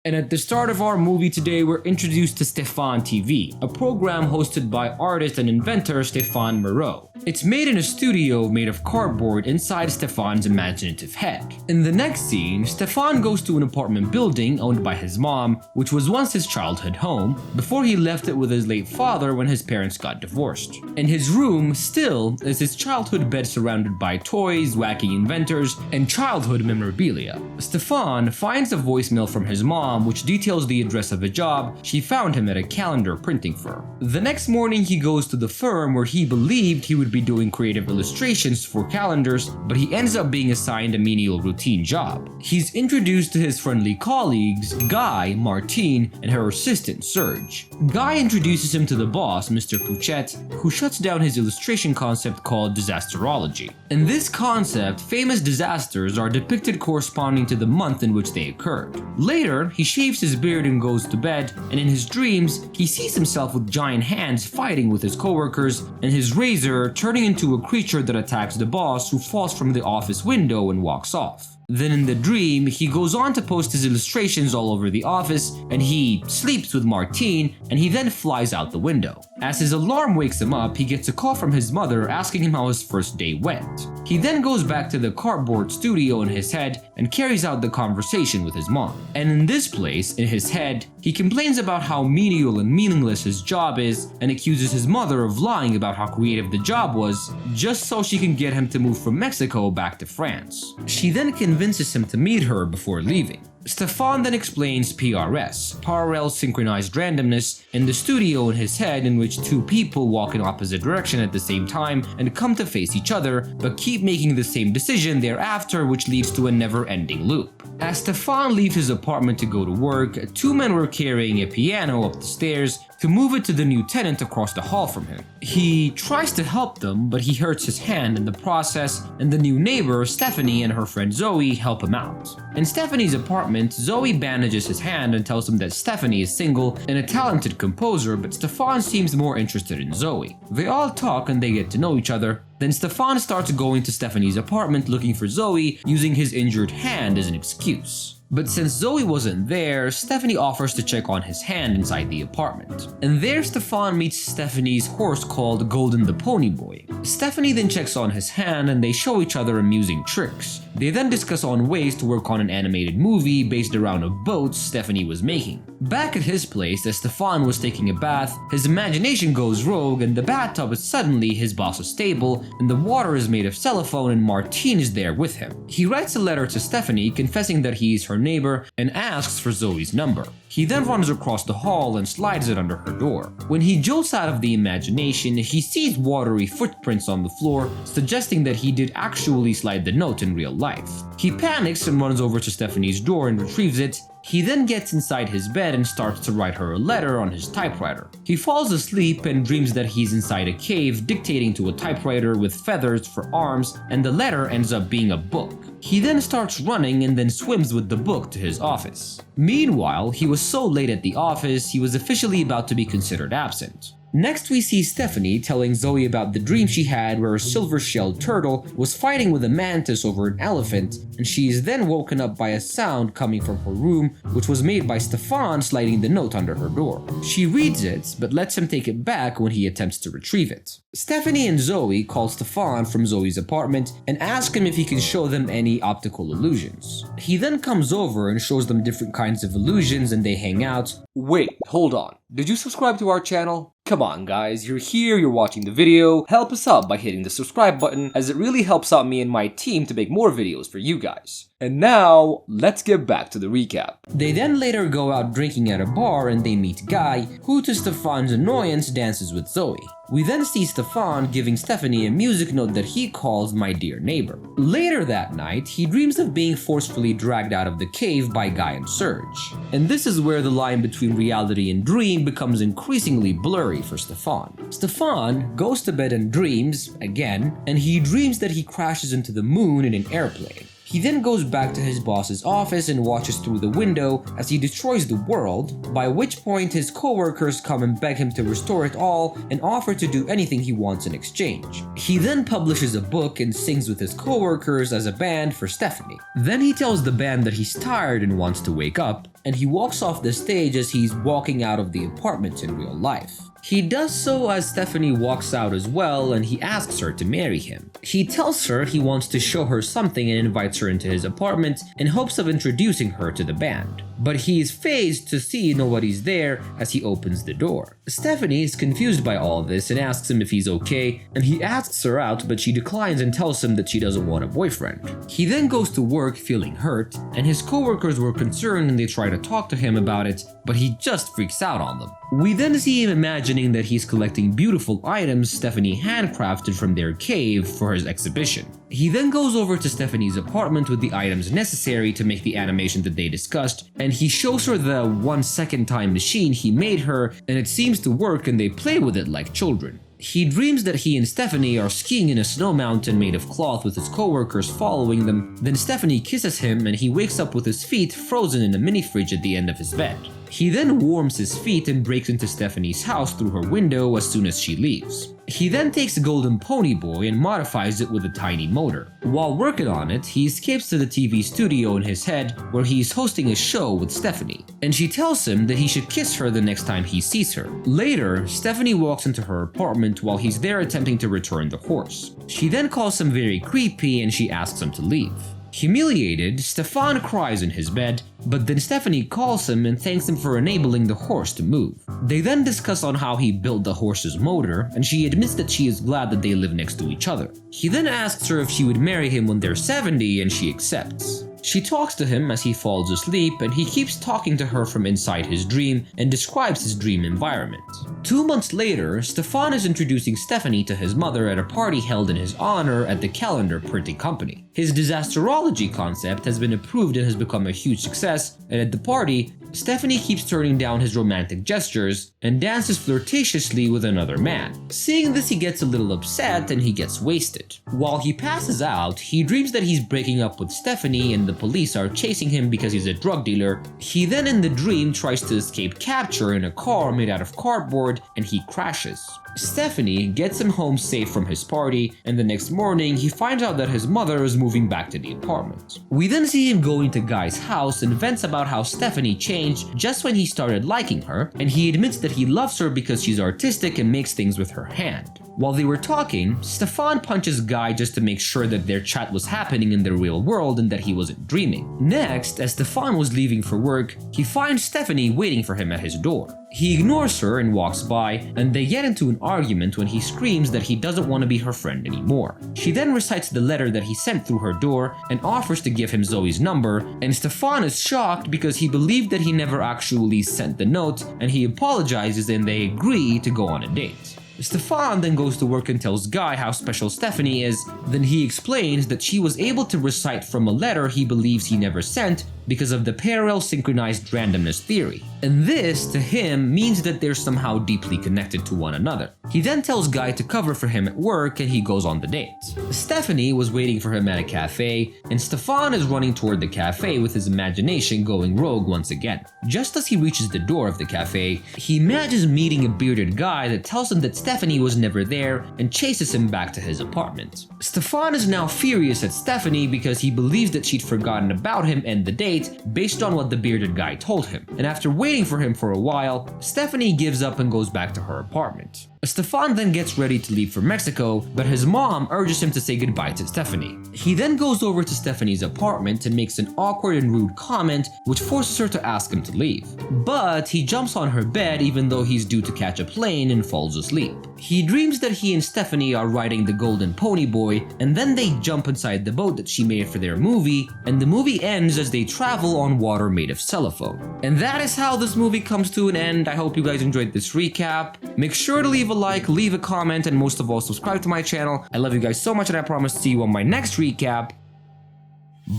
And at the start of our movie today, we're introduced to Stéphane TV, a program hosted by artist and inventor Stéphane Moreau. It's made in a studio made of cardboard inside Stéphane's imaginative head. In the next scene, Stéphane goes to an apartment building owned by his mom, which was once his childhood home, before he left it with his late father when his parents got divorced. In his room, still, is his childhood bed surrounded by toys, wacky inventors, and childhood memorabilia. Stéphane finds a voicemail from his mom which details the address of a job she found him at a calendar printing firm. The next morning he goes to the firm where he believed he would be doing creative illustrations for calendars, but he ends up being assigned a menial routine job. He's introduced to his friendly colleagues, Guy, Martine, and her assistant, Serge. Guy introduces him to the boss, Mr. Pouchette, who shuts down his illustration concept called disasterology. In this concept, famous disasters are depicted corresponding to the month in which they occurred. Later, he shaves his beard and goes to bed, and in his dreams, he sees himself with giant hands fighting with his coworkers, and his razor turning into a creature that attacks the boss, who falls from the office window and walks off. Then in the dream, he goes on to post his illustrations all over the office, and he sleeps with Martine, and he then flies out the window. As his alarm wakes him up, he gets a call from his mother asking him how his first day went. He then goes back to the cardboard studio in his head and carries out the conversation with his mom. And in this place, in his head, he complains about how menial and meaningless his job is and accuses his mother of lying about how creative the job was, just so she can get him to move from Mexico back to France. She then convinces him to meet her before leaving. Stéphane then explains PRS, parallel synchronized randomness, in the studio in his head in which two people walk in opposite direction at the same time and come to face each other, but keep making the same decision thereafter, which leads to a never-ending loop. As Stéphane leaves his apartment to go to work, two men were carrying a piano up the stairs to move it to the new tenant across the hall from him. He tries to help them, but he hurts his hand in the process, and the new neighbor, Stéphanie, and her friend Zoe help him out. In Stéphanie's apartment, Zoe bandages his hand and tells him that Stéphanie is single and a talented composer, but Stéphane seems more interested in Zoe. They all talk and they get to know each other. Then Stéphane starts going to Stéphanie's apartment looking for Zoe, using his injured hand as an excuse. But since Zoe wasn't there, Stéphanie offers to check on his hand inside the apartment. And there Stéphane meets Stéphanie's horse called Golden the Pony Boy. Stéphanie then checks on his hand and they show each other amusing tricks. They then discuss on ways to work on an animated movie based around a boat Stéphanie was making. Back at his place, as Stéphane was taking a bath, his imagination goes rogue and the bathtub is suddenly his boss's stable, and the water is made of cellophane and Martine is there with him. He writes a letter to Stéphanie confessing that he is her neighbor and asks for Zoe's number. He then runs across the hall and slides it under her door. When he jolts out of the imagination, he sees watery footprints on the floor, suggesting that he did actually slide the note in real life. He panics and runs over to Stéphanie's door and retrieves it. He then gets inside his bed and starts to write her a letter on his typewriter. He falls asleep and dreams that he's inside a cave dictating to a typewriter with feathers for arms, and the letter ends up being a book. He then starts running and then swims with the book to his office. Meanwhile, he was so late at the office, he was officially about to be considered absent. Next we see Stéphanie telling Zoe about the dream she had where a silver-shelled turtle was fighting with a mantis over an elephant, and she is then woken up by a sound coming from her room, which was made by Stéphane sliding the note under her door. She reads it, but lets him take it back when he attempts to retrieve it. Stéphanie and Zoe call Stéphane from Zoe's apartment and ask him if he can show them any optical illusions. He then comes over and shows them different kinds of illusions and they hang out. Wait, hold on. Did you subscribe to our channel? Come on guys, you're here, you're watching the video, help us out by hitting the subscribe button, as it really helps out me and my team to make more videos for you guys. And now, let's get back to the recap. They then later go out drinking at a bar and they meet Guy, who to Stéphane's annoyance dances with Zoe. We then see Stéphane giving Stéphanie a music note that he calls My Dear Neighbor. Later that night, he dreams of being forcefully dragged out of the cave by Guy and Serge. And this is where the line between reality and dream becomes increasingly blurry for Stéphane. Stéphane goes to bed and dreams, again, and he dreams that he crashes into the moon in an airplane. He then goes back to his boss's office and watches through the window as he destroys the world, by which point his coworkers come and beg him to restore it all and offer to do anything he wants in exchange. He then publishes a book and sings with his coworkers as a band for Stéphanie. Then he tells the band that he's tired and wants to wake up, and he walks off the stage as he's walking out of the apartment in real life. He does so as Stephanie walks out as well, and he asks her to marry him. He tells her he wants to show her something and invites her into his apartment in hopes of introducing her to the band. But he is fazed to see nobody's there as he opens the door. Stephanie is confused by all this and asks him if he's okay, and he asks her out, but she declines and tells him that she doesn't want a boyfriend. He then goes to work feeling hurt, and his coworkers were concerned and they try to talk to him about it, but he just freaks out on them. We then see him imagining that he's collecting beautiful items Stephanie handcrafted from their cave for his exhibition. He then goes over to Stephanie's apartment with the items necessary to make the animation that they discussed, and he shows her the 1-second time machine he made her, and it seems to work and they play with it like children. He dreams that he and Stephanie are skiing in a snow mountain made of cloth with his coworkers following them. Then Stephanie kisses him and he wakes up with his feet frozen in a mini fridge at the end of his bed. He then warms his feet and breaks into Stephanie's house through her window as soon as she leaves. He then takes a golden pony boy and modifies it with a tiny motor. While working on it, he escapes to the TV studio in his head where he is hosting a show with Stephanie, and she tells him that he should kiss her the next time he sees her. Later, Stephanie walks into her apartment while he's there attempting to return the horse. She then calls him very creepy and she asks him to leave. Humiliated, Stéphane cries in his bed, but then Stephanie calls him and thanks him for enabling the horse to move. They then discuss on how he built the horse's motor, and she admits that she is glad that they live next to each other. He then asks her if she would marry him when they're 70, and she accepts. She talks to him as he falls asleep, and he keeps talking to her from inside his dream and describes his dream environment. 2 months later, Stéphane is introducing Stephanie to his mother at a party held in his honor at the calendar printing company. His disasterology concept has been approved and has become a huge success, and at the party, Stephanie keeps turning down his romantic gestures and dances flirtatiously with another man. Seeing this, he gets a little upset and he gets wasted. While he passes out, he dreams that he's breaking up with Stephanie and the police are chasing him because he's a drug dealer. He then in the dream tries to escape capture in a car made out of cardboard and he crashes. Stephanie gets him home safe from his party, and the next morning he finds out that his mother is moving back to the apartment. We then see him going to Guy's house and vents about how Stephanie changed just when he started liking her, and he admits that he loves her because she's artistic and makes things with her hand. While they were talking, Stéphane punches Guy just to make sure that their chat was happening in the real world and that he wasn't dreaming. Next, as Stéphane was leaving for work, he finds Stephanie waiting for him at his door. He ignores her and walks by, and they get into an argument when he screams that he doesn't want to be her friend anymore. She then recites the letter that he sent through her door and offers to give him Zoe's number, and Stéphane is shocked because he believed that he never actually sent the note, and he apologizes and they agree to go on a date. Stéphane then goes to work and tells Guy how special Stephanie is. Then he explains that she was able to recite from a letter he believes he never sent because of the parallel synchronized randomness theory. And this, to him, means that they're somehow deeply connected to one another. He then tells Guy to cover for him at work and he goes on the date. Stephanie was waiting for him at a cafe, and Stéphane is running toward the cafe with his imagination going rogue once again. Just as he reaches the door of the cafe, he imagines meeting a bearded guy that tells him that Stephanie was never there and chases him back to his apartment. Stéphane is now furious at Stephanie because he believes that she'd forgotten about him and the date based on what the bearded guy told him. And after waiting for him for a while, Stephanie gives up and goes back to her apartment. Stéphane then gets ready to leave for Mexico, but his mom urges him to say goodbye to Stephanie. He then goes over to Stephanie's apartment and makes an awkward and rude comment which forces her to ask him to leave. But he jumps on her bed even though he's due to catch a plane and falls asleep. He dreams that he and Stephanie are riding the golden pony boy, and then they jump inside the boat that she made for their movie, and the movie ends as they travel on water made of cellophane. And that is how this movie comes to an end. I hope you guys enjoyed this recap. Make sure to leave a like, leave a comment, and most of all, subscribe to my channel. I love you guys so much, and I promise to see you on my next recap.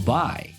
Bye.